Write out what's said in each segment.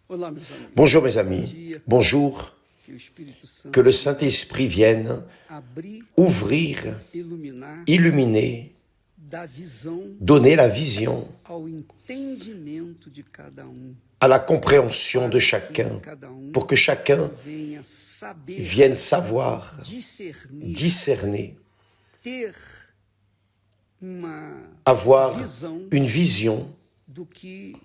Olá, meus amigos. Bonjour mes amis, bonjour, Que o Espírito Santo que le Saint-Esprit vienne abrir, ouvrir, iluminar, illuminer, dar visão donner la vision ao entendimento de cada à la compréhension de que chacun, cada pour que chacun venha saber, vienne savoir, discernir, discerner, ter uma avoir visão une vision do que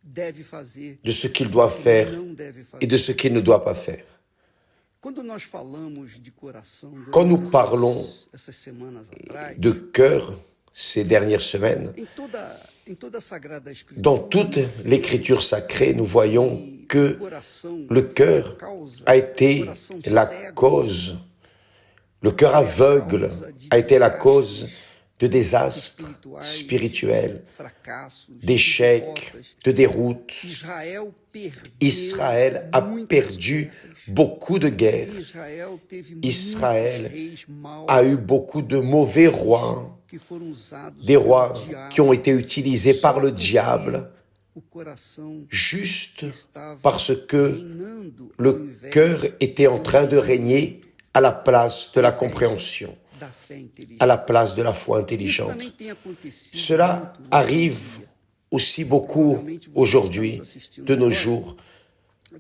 deve fazer de ce qu'il doit e faire não deve fazer. et de ce qu'il ne doit pas faire. Quando nós falamos de coração Quand nous durante parlons essas semanas atrás, de cœur ces dernières semaines, em toda a Sagrada Escritura, dans toute l'écriture sacrée, nous voyons que coração le cœur a été la cause, le cœur aveugle a été la cause de désastres spirituels, fracassos, d'échecs, de déroutes. Israel perdeu Israël a perdu beaucoup de guerres. Israel teve Israël muitos reis maus a eu beaucoup de mauvais rois, que foram usados des rois pelo diabo. qui ont été utilisés par le diable, O coração juste estava parce que reinando ao le invés cœur était en train de régner à la place de la compréhension, da fé inteligente. à la place de la foi Isso intelligente. também tem acontecido Cela muito hoje arrive em dia. aussi beaucoup aujourd'hui, de nos jours.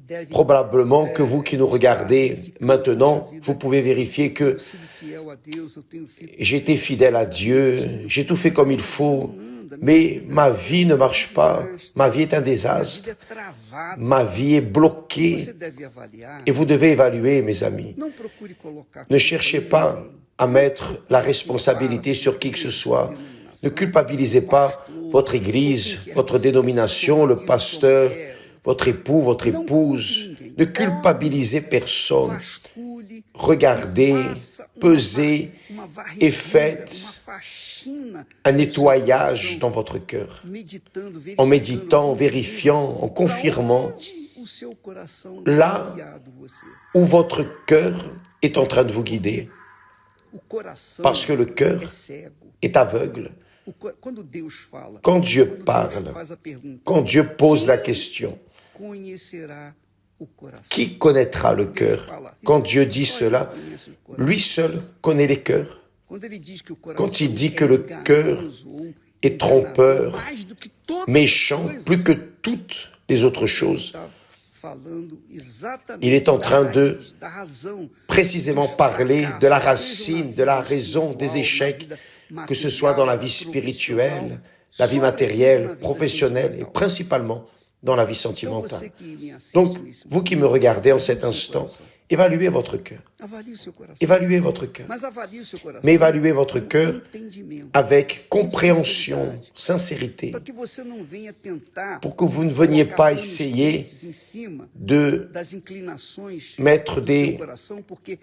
Deve Probablement que vous qui nous regardez maintenant, vous pouvez vérifier que ter sido fiel a Deus, eu tenho feito j'ai été fidèle à Dieu, j'ai tout fait comme il faut, mais ma vie ne marche pas, ma vie est un a vida désastre, é travada. ma vie est bloquée Você deve avaliar. et vous devez évaluer, mes amis. Não procure colocar Ne cherchez pas à mettre la responsabilité sur qui que ce soit. Ne culpabilisez pas votre église, votre dénomination, le pasteur, votre époux, votre épouse. Ne culpabilisez personne. vasculhe, Regardez, faça pesez uma et varredura, faites uma faxina un no seu nettoyage coração, dans votre cœur, meditando, en méditant, vérifiant, en confirmant onde o seu coração Lá- tem guiado você. où votre cœur est en train de vous guider. O coração Parce que le cœur é cego. est aveugle. Quando Deus fala, Quand Dieu quando parle, Deus faz a pergunta, quand Dieu pose la question, conhecerá o coração. qui connaîtra le cœur? Quand Dieu dit Só Ele cela, conhece o coração. lui seul connaît les cœurs. Quando ele diz que o coração Quand il dit é que le cœur enganoso ou est trompeur, mais do que todas méchant, as coisas, plus que toutes les autres choses, está falando exatamente il est en train de da raiz, da razão, précisément dos parler fracassos, de la seja na racine, vida de la raison espiritual, des na échecs, vida que ce soit dans la vie material, spirituelle, la vie sobretudo matérielle, na vida professionnelle et sentimental. principalement dans la vie Então sentimentale. você que me assiste Donc, nesse vous qui me momento, regardez en avalie cet o seu instant, coração. évaluez votre cœur. Avalie o seu coração. Évaluez votre cœur. Mas avalie o seu coração. Mais évaluez votre com cœur entendimento, avec compréhension, sincérité, para que você não venha tentar pour que vous ne veniez colocar pas panos essayer quentes em cima de das inclinações mettre do seu des coração, porque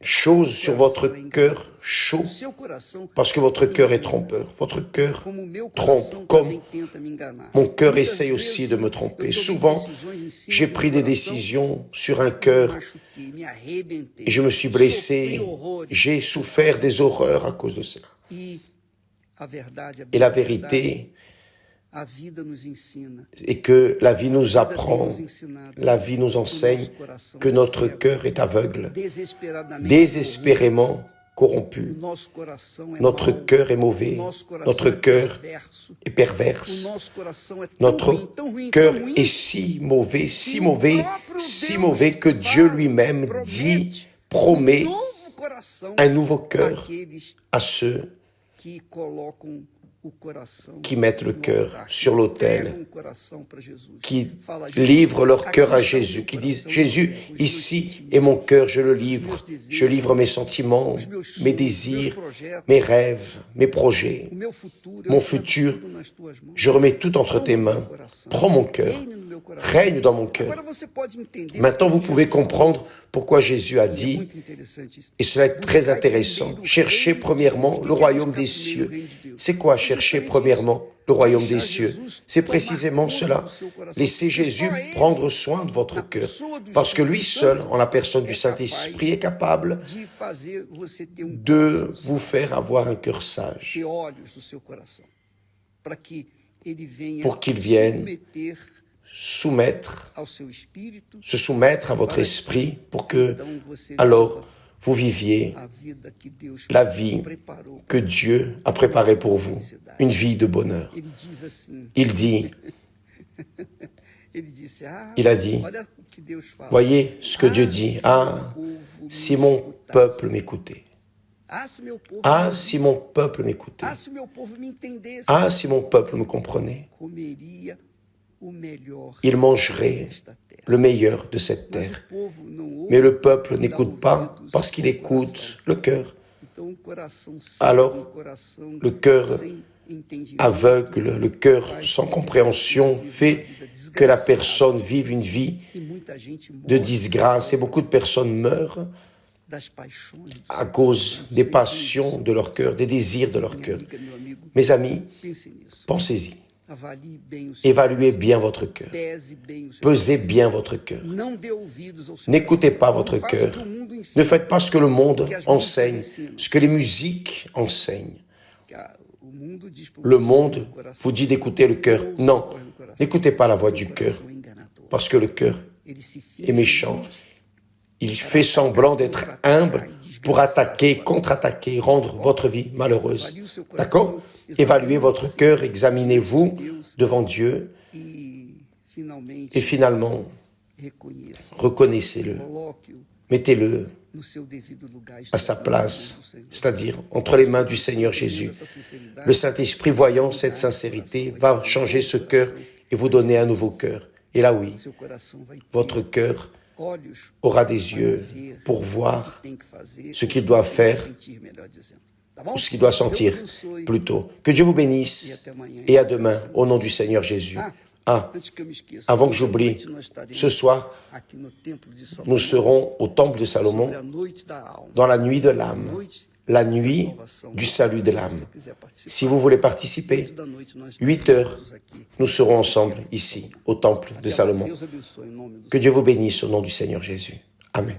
choses sur votre cœur chaud o seu coração, parce que votre cœur est trompeur. Votre cœur como o meu trompe, coração comme também tenta me enganar. mon cœur Muitas essaye vezes, aussi de me eu tromper. tomei Souvent, decisões em cima j'ai do pris des coração, décisions sur un me cœur machuquei, me arrebentei, et je me suis blessé. sofri horrores. J'ai souffert des horreurs à cause de cela. E a verdade, Et la vérité a vida nos ensina, est que la vie nous a vida tem apprend, nos ensinado la vie nous que o enseigne nosso coração que é notre cego, cœur est aveugle, desesperadamente désespérément corrompu. corrupto. Nosso coração é Notre mau, cœur est o mauvais, nosso coração notre é cœur perverso, est o perverse. nosso coração é Notre tão ruim, cœur tão ruim, est si mauvais, si mauvais que Dieu lui-même dit, promet novo coração un nouveau cœur àqueles à ceux que colocam o coração qui mettent le no cœur altar, sur que l'autel, entregam o coração para Jesus. qui Fala, Jesus, livrent leur aqui cœur à está o Jésus, meu qui disent, coração, Jésus, os meus ici sentimentos, est mon cœur, je le livre. os meus Je livre mes desejos, sentiments, os meus sonhos, mes os désirs, meus projetos, mes rêves, mes projets, o meu futuro, mon eu futur. entrego tudo nas tuas mãos. Je remets tout entre tes mains. Prends mon cœur, Reine no meu coração. règne dans mon cœur. Agora você pode entender Maintenant, vous porque pouvez Jesus falou. comprendre pourquoi Jésus a E é dit, muito interessante isso. et cela est très intéressant, cherchez premièrement le royaume des cieux. C'est quoi chercher premièrement le royaume des cieux? C'est précisément cela. Laissez Jésus prendre soin de votre cœur, parce que lui seul, en la personne du Saint-Esprit, est capable De fazer você ter de coração vous faire avoir un cœur sage, ter olhos do seu coração, para que ele venha Pour qu'il vienne submeter soumettre, ao seu espírito, se soumettre à votre esprit pour que, então você alors, vous viviez a vida que Deus la vie preparou. que Dieu a préparée pour vous, une vie de bonheur. Ele diz assim, Il dit, ele disse, il a dit, olha o que Deus fala. voyez ce que Dieu dit, ah, si mon peuple m'écoutait, Ah, se meu povo ah, me si mon peuple m'écoutait, Ah, se meu povo me entendesse, ah, si mon peuple me comprenait, comeria o melhor il mangerait desta terra. le meilleur de cette Mas terre. o povo não ouve, Mais le peuple dá n'écoute pas ouvidos parce qu'il ao écoute coração. le cœur. Então, o coração cego, Alors, um coração le cœur sem entendimento, aveugle, le cœur sans compréhension fait que la personne vive une vie e muita gente de morre disgrâce et beaucoup de personnes meurent das paixões. à cause des passions de leur cœur, des désirs de leur Minha cœur. amiga, meu amigo, Mes amis, pense nisso. pensez-y. Avalie bem o seu Évaluez bien votre cœur. pese bem o seu Pesez bien votre cœur. Não dê ouvidos ao seu N'écoutez pas coração. votre Não faça cœur. o que o mundo Ne ensina. faites pas ce que le monde enseigne, ce que les musiques enseignent. O mundo diz para Le você, monde o coração vous dit d'écouter le cœur. Non, n'écoutez pas la voix du cœur, é enganador. parce que le cœur Ele se est méchant. Il fait semblant d'être humble pour attaquer, contre-attaquer, rendre votre vie malheureuse. D'accord? Évaluez votre cœur, examinez-vous devant Dieu E finalmente et finalement, reconheça. reconnaissez-le. Coloque-o Mettez-le no seu devido lugar. à sa place, c'est-à-dire entre les mains du Seigneur Jésus. Le Saint-Esprit, voyant cette sincérité, va changer ce cœur et vous donner un nouveau cœur. Et là, oui, Seu coração vai ter votre cœur olhos aura des yeux pour o voir que tem que fazer, ce qu'il doit faire, sentir, melhor dizendo. Tá bom? ou ce qu'il doit sentir plutôt. Que Dieu vous bénisse et à demain au nom du Seigneur Jésus. Ah, Antes que eu me esqueça, avant que j'oublie, hoje nós estaremos ce soir, aqui no templo de Salomão, nous serons au temple de Salomon a noite da alma. dans la nuit de l'âme, la nuit du salut de l'âme. Se quiser participar, Si vous voulez participer, da noite nós 8 heures, estaremos aqui. nous serons ensemble ici, au temple de Salomon. Deus abençoe em nome do Que Dieu vous bénisse au nom du Seigneur Jésus. Amen.